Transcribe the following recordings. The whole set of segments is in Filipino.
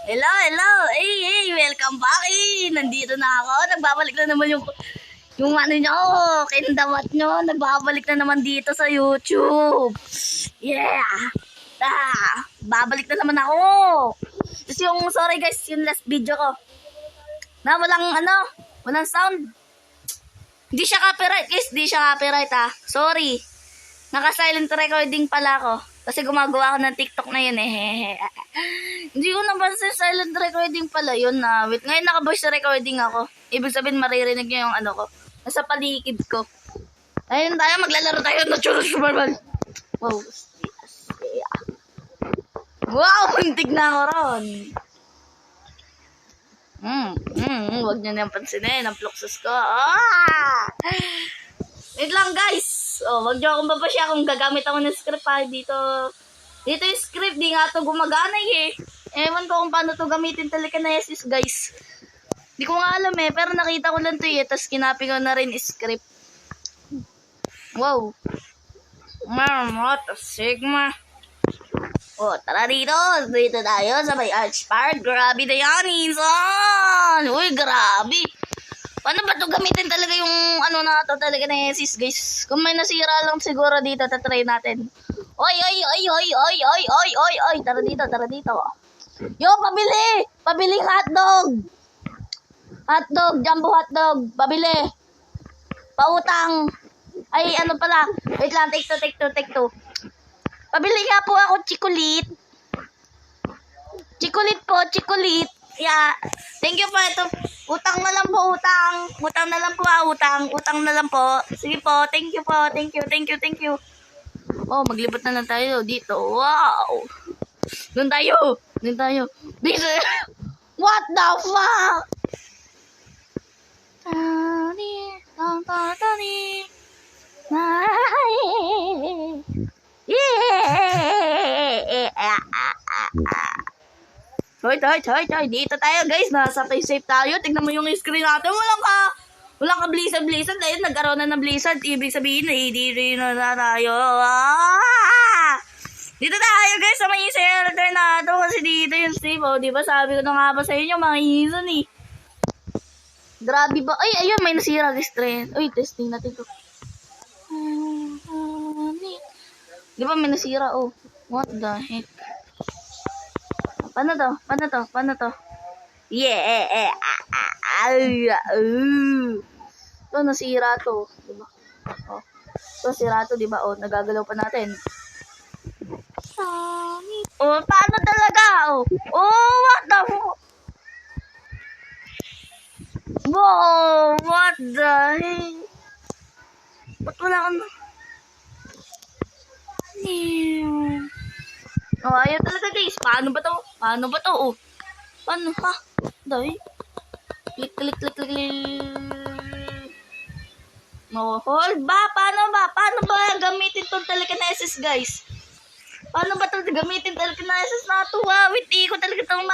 Hello, hello. Hey, welcome back. Nandito na ako. Nagbabalik na naman yung ano nyo, kindamat nyo. Nagbabalik na naman dito sa YouTube. Yeah. Babalik na naman ako. Tapos sorry guys, yung last video ko. Na walang sound. Hindi siya copyright guys, hindi siya copyright Sorry. Naka-silent recording pala ako. Kasi gumagawa ako ng TikTok na yun Hindi ko napansin silent recording pala yun Wait, ngayon naka-voice recording ako. Ibig sabihin maririnig nyo yung ko. Nasa paligid ko. Ayun tayo, maglalaro tayo ng Churros. Wow. Wow, muntik na ako ron. Huwag nyo nang pansinin ang fluxus ko. Wait lang guys. Wag nyo akong babasya kung gagamit ako ng script dito. Dito yung script, di nga to gumagana Ewan ko kung paano to gamitin telekinesis guys. Di ko nga alam pero nakita ko lang to tapos kinapin ko na rin script. Wow. What a sigma. Tara dito. Dito tayo sa may Arch Park. Grabe na yan, Insan. Uy, grabe. Paano ba ito gamitin talaga yung telekinesis, guys? Kung may nasira lang siguro dito, tatry natin. Oy. Tara dito. Yo, pabili! Pabiling hotdog! Jumbo hotdog. Pabili. Pautang. Ay, pala. Wait lang, take two. Pabili nga po ako chikulit. Chikulit. Yeah. Thank you po. Ito. Utang na lang po. Sige po. Thank you. Maglibot na lang tayo dito. Wow. Doon tayo. Dito. What the fuck? Hoy, dito tayo guys, nasa safe tayo. Tignan mo yung screen natin, walang ka blizzard. Dahil nagkaroon na ng blizzard, ibig sabihin dito na tayo. Dito tayo guys sa may shelter na ito kasi dito yung safe. Diba sabi ko na nga ba sa inyo mga Insan Grabe ba? Ay, ayun, may nasira guys train. Uy, testing natin to. Diba may nasira What the heck? Paano to? Yeah! Ito, nasira to. Diba? Ito, nasira to, diba? Nagagalaw pa natin. Paano talaga? What the fuck? Wow! What the heck? Ba't wala ka na? Ayaw talaga guys. Paano ba to? Paano ha? Dahil. Click. Hold ba? Paano ba gamitin tong telekinesis guys? Paano ba ito gamitin telekinesis na ito Wait, di ko talaga itong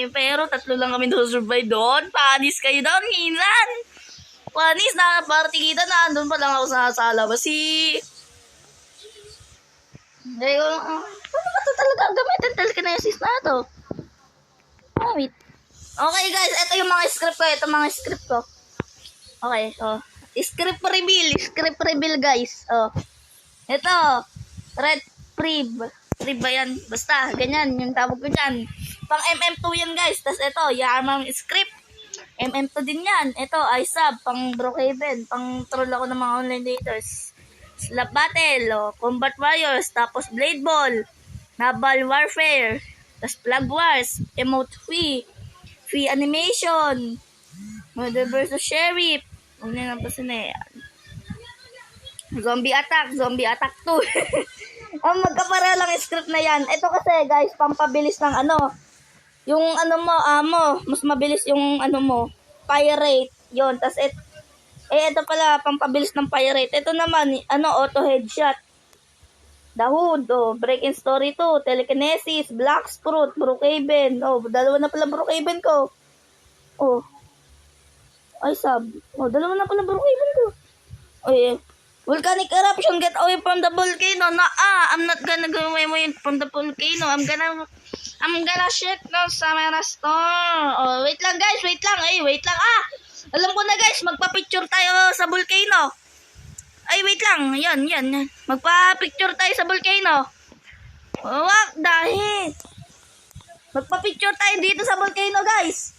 pero 3 lang kami survive doon. Panis kayo doon, minsan. Panis, party kita na. Andun pa lang ako sa labas. Paano ba ito talaga gamitin telekinesis na ito? Wait. Okay guys, ito yung mga script ko. Okay, script reveal guys. Ito, red Prib ba yan? Basta, ganyan, yung tawag ko dyan. Pang MM2 yan guys. Tapos ito, Yamang script. MM2 din yan. Ito, iSub, pang Brookhaven. Pang troll ako ng mga online daters. Slap Battle, Combat Warriors, tapos Blade Ball, Naval Warfare, tapos Plug Wars, Emote Free Animation, Mother vs. Sheriff, Zombie Attack 2. Magkapara lang script na yan. Ito kasi guys, pampabilis ng yung mas mabilis yung pirate. Yun, tas ito pala, pampabilis ng pirate. Ito naman, auto headshot. Dahood, Break-in Story 2, Telekinesis, Black Sprout, Brookhaven. Dalawa na pala Brookhaven ko. iSub. Dalawa na pala Brookhaven ko. Volcanic eruption, get away from the volcano. I'm not gonna go away from the volcano. I'm gonna check now sa mga store. Oh, wait lang guys, wait lang. Ay, wait lang. Alam ko na guys, magpa-picture tayo sa volcano. Ay, wait lang. Yan. Magpa-picture tayo sa volcano. Wag, dahil. Magpa-picture tayo dito sa volcano guys.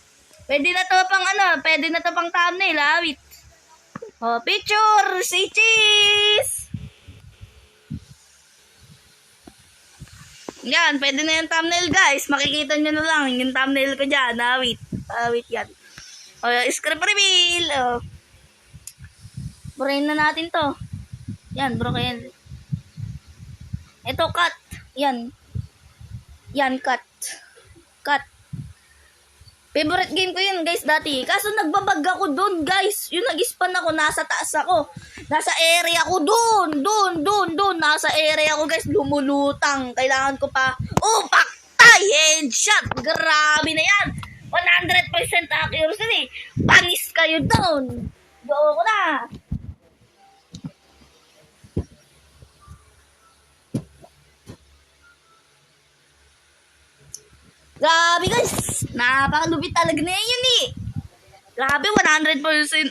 Pwede na to pang thumbnail wait. Oh, picture, say cheese. Yan, pwede na yung thumbnail guys. Makikita nyo na lang yung thumbnail ko dyan. Wait. Wait yan. Script reveal. Burahin na natin to. Yan, broken. Ito, cut. Yan. Yan, cut. Favorite game ko yun guys dati. Kaso nagbabag ako dun guys. Yung nag-spawn ako, nasa taas ako. Nasa area ko dun. Nasa area ko guys. Lumulutang. Kailangan ko pa. Oh, paktay! Headshot! Grabe na yan. 100% accuracy. Panis kayo dun. Doon ko na. Grabe guys, napakalupit talaga na yun Grabe, 100%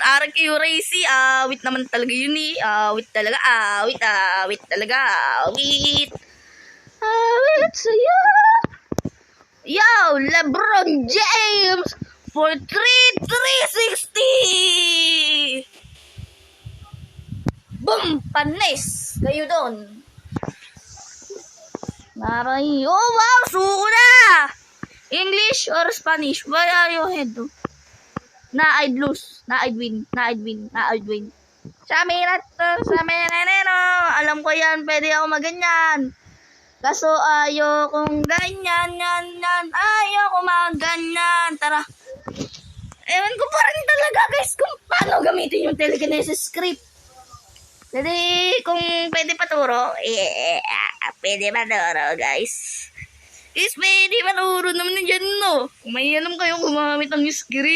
accuracy. Wait naman talaga yun wait talaga, wait talaga, wait sa'yo. Yo, LeBron James for 360. Boom, panis kayo doon. Maray, oh wow, suko na. English or Spanish? Why are you head? Na I'd lose. Na I'd win. Sa meneneno. Alam ko yan. Pwede ako maganyan. Kaso ayokong ganyan. Ayoko maganyan. Tara. Ewan ko pa rin talaga guys kung paano gamitin yung telekinesis script. Pwede, kung pwede paturo. Pwede paturo guys. Is pwede maturo naman na dyan, no? Kung may alam kayo gumamit ng script.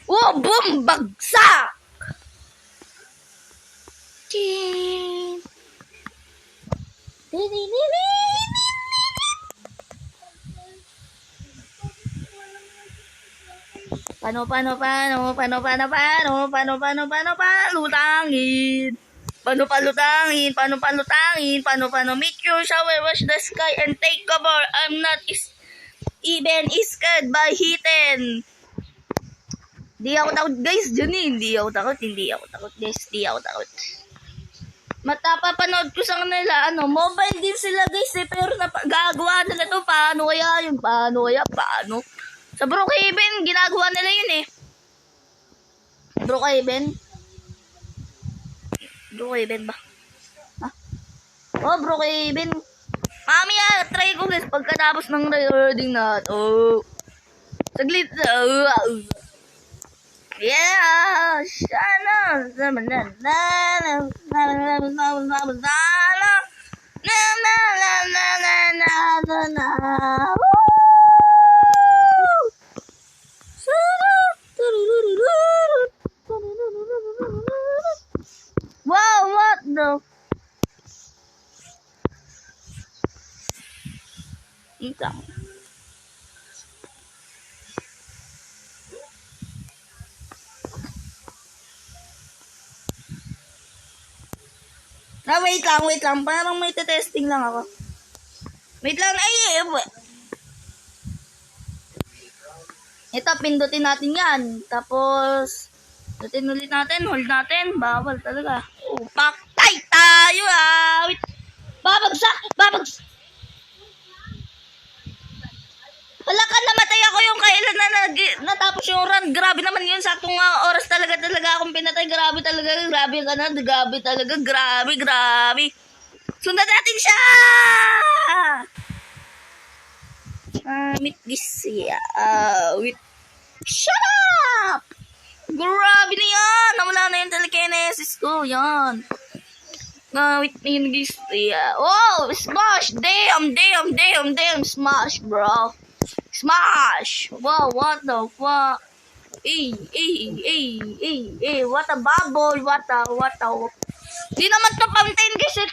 Oh, boom! Bagsak! Paano make your shower, wash the sky, and take cover. I'm not even scared by heating. Di ako takot guys, dyan Hindi ako takot guys, Matapapanood ko sa kanila, mobile din sila guys pero gagawa nila to. Paano kaya? Sa Brookhaven, ginagawa nila yun Brookhaven ba? Oh, Brookhaven. Mamaya, try ko guys pagkatapos ng recording na to. Saglit. Yeah, shana. Wow, what the? Ito. Wait lang. Parang may testing lang ako. Wait lang. Ito, pindutin natin yan. Tapos, pindutin ulit natin. Hold natin. Bawal talaga. Oh, paktay tayo Wait. Babagsak. Hala ka, namatay ako yung kailan na natapos yung run. Grabe naman yun. Saktong oras talaga akong pinatay. Grabe talaga. Grabe. Sundan natin siya! Meet this wait. Shut up! Grabe na yan! Nawala na yung telekinesis ko. Yan. Wait na yun guys. Oh! Smash! Damn! Smash, bro. Smash! Wow, what the fuck? What a bubble, what a. Di naman to fountain kasi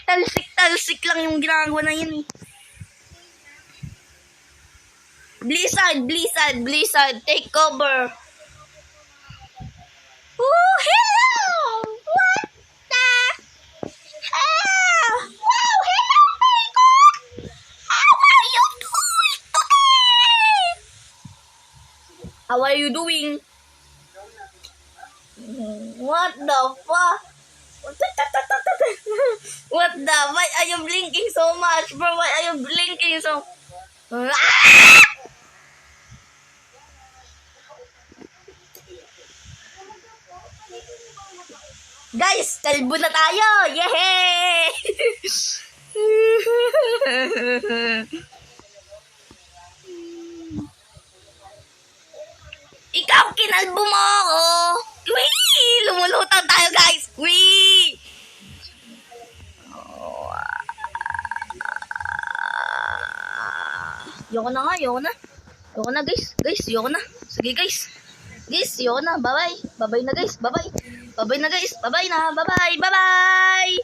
talsik lang yung ginagawa na yun eh. Blizzard, take cover. Oh, hello! What the hell? Wow, hello, Bacon! How are you doing today? How are you doing? What the fuck? What the? Why are you blinking so much, bro? Why are you blinking so? Ah! Guys, kalbo na tayo! Yehey! Ikaw, kinalbo mo ako! Wee! Lumulutang tayo, guys! Wee! Yoko na, guys. Yoko na. Sige, guys. Yoko na. Bye-bye. Bye-bye na, guys. Bye-bye. Bye-bye na. Bye-bye.